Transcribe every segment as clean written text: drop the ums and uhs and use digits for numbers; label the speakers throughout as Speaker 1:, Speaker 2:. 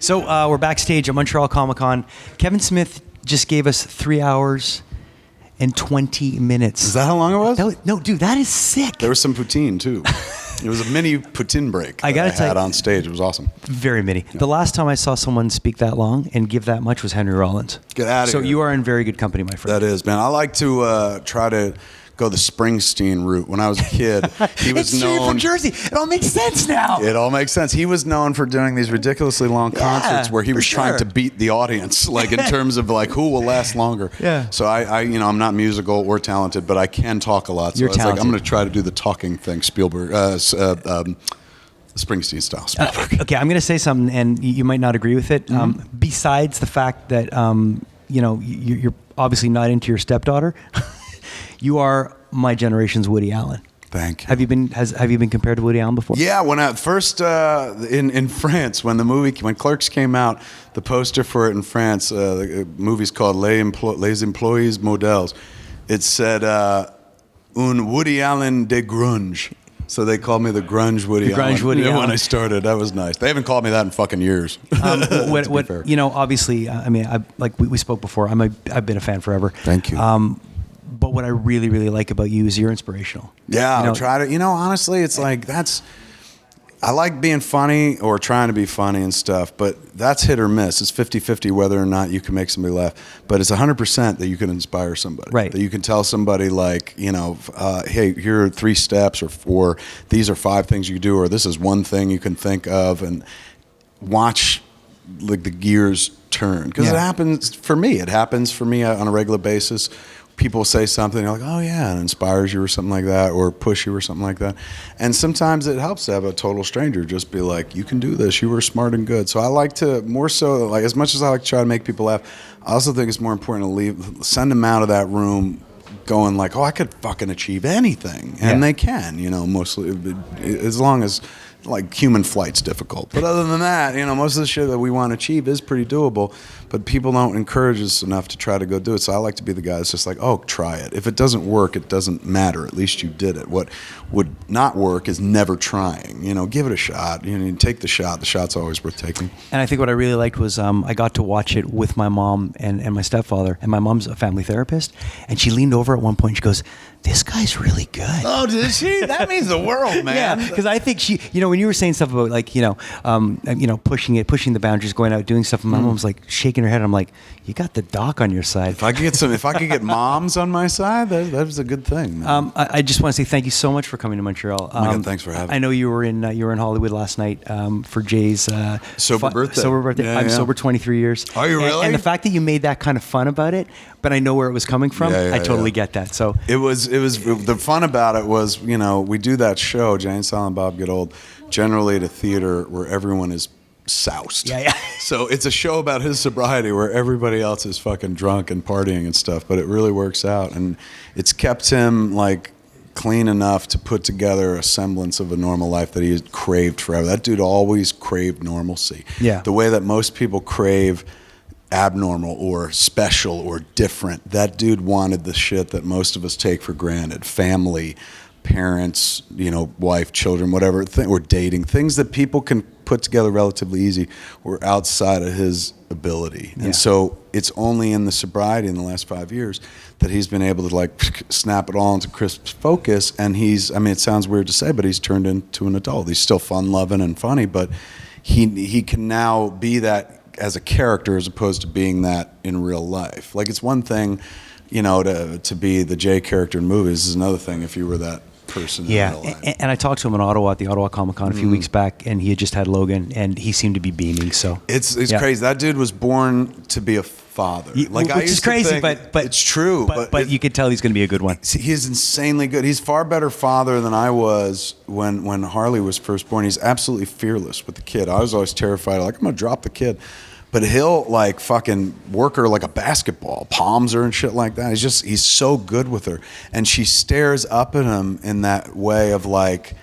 Speaker 1: So we're backstage at Montreal Comiccon. Kevin Smith just gave us 3 hours and 20 minutes.
Speaker 2: Is that how long it was?
Speaker 1: No, dude, that is sick.
Speaker 2: There was some poutine too. It was a mini poutine break
Speaker 1: I had
Speaker 2: on stage. It was awesome.
Speaker 1: Very mini. Yeah. The last time I saw someone speak that long and give that much was Henry Rollins.
Speaker 2: Get out of here.
Speaker 1: So you are in very good company, my friend.
Speaker 2: That is, man. I like to try to go the Springsteen route. When I was a kid, he was
Speaker 1: known. You're from Jersey. It all makes sense now.
Speaker 2: It all makes sense. He was known for doing these ridiculously long concerts where he was trying to beat the audience, like in terms of like who will last longer.
Speaker 1: Yeah.
Speaker 2: So I'm not musical or talented, but I can talk a lot. So
Speaker 1: You're talented.
Speaker 2: Like, I'm going to try to do the talking thing, Spielberg, Springsteen style.
Speaker 1: Okay, I'm going to say something, and you might not agree with it. Besides the fact that you're obviously not into your stepdaughter. You are my generation's Woody Allen.
Speaker 2: Thank you.
Speaker 1: Have you been compared to Woody Allen before?
Speaker 2: Yeah, when I first in France, when Clerks came out, the poster for it in France, the movie's called Les Employés Modèles. It said un Woody Allen de grunge. So they called me the grunge Woody Allen.
Speaker 1: Grunge Woody Allen.
Speaker 2: When I started, that was nice. They haven't called me that in fucking years.
Speaker 1: Obviously, we spoke before. I've been a fan forever.
Speaker 2: Thank you.
Speaker 1: But what I really, really like about you is you're inspirational.
Speaker 2: Yeah, I try to. Honestly, it's like I like being funny or trying to be funny and stuff, but that's hit or miss. It's 50-50 whether or not you can make somebody laugh. But it's 100% that you can inspire somebody.
Speaker 1: Right.
Speaker 2: That you can tell somebody like, hey, here are 3 steps or 4. These are 5 things you do, or this is one thing you can think of, and watch like the gears turn. Because it happens for me. It happens for me on a regular basis. People say something, you're like, oh yeah, and it inspires you or something like that, or push you or something like that. And sometimes it helps to have a total stranger just be like, you can do this, you were smart and good. So I like to, more so, like as much as I like to try to make people laugh, I also think it's more important to send them out of that room going like, oh, I could fucking achieve anything. And they can, mostly, as long as, like, human flight's difficult. But other than that, most of the shit that we want to achieve is pretty doable, but people don't encourage us enough to try to go do it. So I like to be the guy that's just like, oh, try it. If it doesn't work, it doesn't matter. At least you did it. What would not work is never trying. Give it a shot. Take the shot. The shot's always worth taking.
Speaker 1: And I think what I really liked was I got to watch it with my mom and my stepfather, and my mom's a family therapist, and she leaned over at one point and she goes, this guy's really good.
Speaker 2: Oh, did she? That means the world, man.
Speaker 1: Yeah, because I think she, when you were saying stuff about like, pushing the boundaries, going out, doing stuff, and my mom was like shaking her head. I'm like, you got the doc on your side.
Speaker 2: If I could get moms on my side, that was a good thing. Man.
Speaker 1: I just want to say thank you so much for coming to Montreal.
Speaker 2: Oh my God, thanks for having me.
Speaker 1: I know you were in Hollywood last night for Jay's
Speaker 2: sober birthday.
Speaker 1: Yeah, I'm sober 23 years.
Speaker 2: Are you really?
Speaker 1: And the fact that you made that kind of fun about it, but I know where it was coming from. I totally get that. So
Speaker 2: it was the fun about it was, we do that show, Jay and Silent Bob Get Old, generally at a theater where everyone is soused.
Speaker 1: Yeah.
Speaker 2: So it's a show about his sobriety where everybody else is fucking drunk and partying and stuff, but it really works out, and it's kept him like clean enough to put together a semblance of a normal life that he had craved forever. That dude always craved normalcy.
Speaker 1: Yeah.
Speaker 2: The way that most people crave abnormal or special or different, that dude wanted the shit that most of us take for granted. Family, parents, wife, children, whatever, or dating. Things that people can put together relatively easy were outside of his ability.
Speaker 1: Yeah.
Speaker 2: And so it's only in the sobriety in the last 5 years that he's been able to like snap it all into crisp focus. And it sounds weird to say, but he's turned into an adult. He's still fun-loving and funny, but he can now be that as a character as opposed to being that in real life. Like, it's one thing, to be the Jay character in movies. Is another thing if you were that person in real life.
Speaker 1: And I talked to him in Ottawa at the Ottawa Comic-Con a few weeks back, and he had just had Logan, and he seemed to be beaming. So
Speaker 2: it's crazy. That dude was born to be a father.
Speaker 1: Which is crazy, but
Speaker 2: it's true.
Speaker 1: But you could tell he's going to be a good one.
Speaker 2: He's insanely good. He's far better father than I was when Harley was first born. He's absolutely fearless with the kid. I was always terrified. Like, I'm going to drop the kid. But he'll like fucking work her like a basketball, palms her and shit like that. He's so good with her. And she stares up at him in that way of like,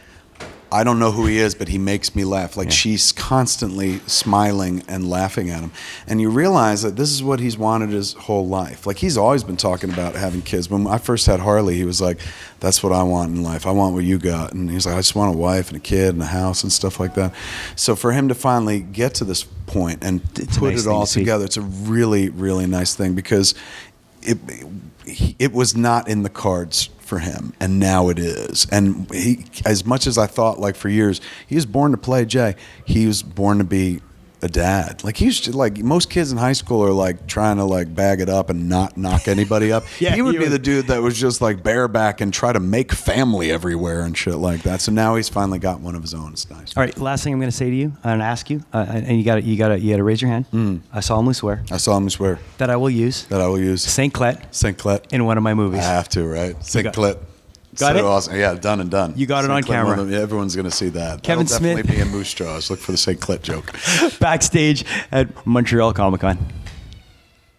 Speaker 2: I don't know who he is, but he makes me laugh. Like
Speaker 1: Yeah.
Speaker 2: she's constantly smiling and laughing at him. And you realize that this is what he's wanted his whole life. Like he's always been talking about having kids. When I first had Harley, he was like, that's what I want in life. I want what you got. And he's like, I just want a wife and a kid and a house and stuff like that. So for him to finally get to this point and put
Speaker 1: nice
Speaker 2: it
Speaker 1: thing
Speaker 2: all
Speaker 1: to see.
Speaker 2: together, it's a really, really nice thing because it was not in the cards for him, and now it is. And he, as much as I thought, like for years, he was born to play Jay. He was born to be a dad. Like he's like most kids in high school are like trying to like bag it up and not knock anybody up.
Speaker 1: Yeah,
Speaker 2: he would
Speaker 1: he
Speaker 2: be
Speaker 1: was-
Speaker 2: the dude that was just like bareback and try to make family everywhere and shit like that. So now he's finally got one of his own. It's nice.
Speaker 1: All right, last thing I'm going to say to you, I'm going to ask you, and you got to raise your hand. I solemnly swear
Speaker 2: I solemnly swear
Speaker 1: that I will use
Speaker 2: that I will use
Speaker 1: Saint Clet
Speaker 2: Saint Clet.
Speaker 1: in one of my movies.
Speaker 2: I have to, right? Saint
Speaker 1: got-
Speaker 2: Clet.
Speaker 1: Got
Speaker 2: So
Speaker 1: it?
Speaker 2: awesome. Yeah, done and done.
Speaker 1: You got it
Speaker 2: Saint
Speaker 1: on
Speaker 2: Clet,
Speaker 1: camera.
Speaker 2: one of them- yeah, everyone's going to see that.
Speaker 1: Kevin
Speaker 2: That'll
Speaker 1: Smith.
Speaker 2: definitely be in Moose Jaws. Look for the St. Clet joke.
Speaker 1: Backstage at Montreal Comic Con.